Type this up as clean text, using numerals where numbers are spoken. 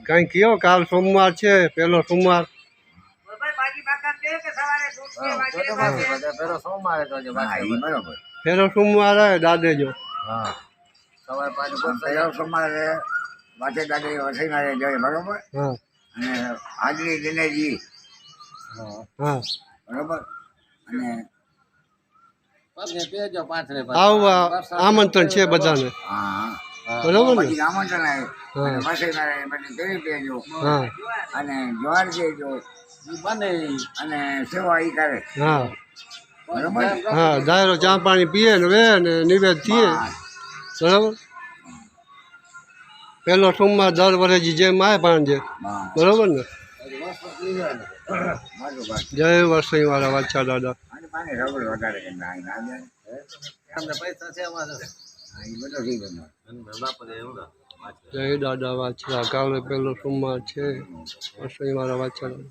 કઈ કયો કાલ સોમવાર છે, પેલો સોમવાર. પેલો સોમવાર હે દાદે જો. સોમવારે વાંચે દાદે વસઈ મારે જોઈએ બરોબર. હા અને હાજરી દિનેજી. હા બરોબર. અને આવવા આમંત્રણ છે બધાને. હા બરોબર ને. પછી આમંત્રણ આવે અને વસઈ મારે પછી દેવી દેજો. હા અને જ્વાર દેજો બને અને સેવા ઈ કરે. હા બરોબર. હા દાયરો ચા પાણી પીએ ને વે ને નિવેદ થઈએ. બરાબર. પેલો સોમવાર દર વર્ષે જેમ આવે પાંજે. બરોબર ને. જય વરસઈ વાળા વાછા દાદા. જય દાદા વાછા. કાલે પેલો સોમવાર છે. વરસઈ વાળા વાછા દાદા.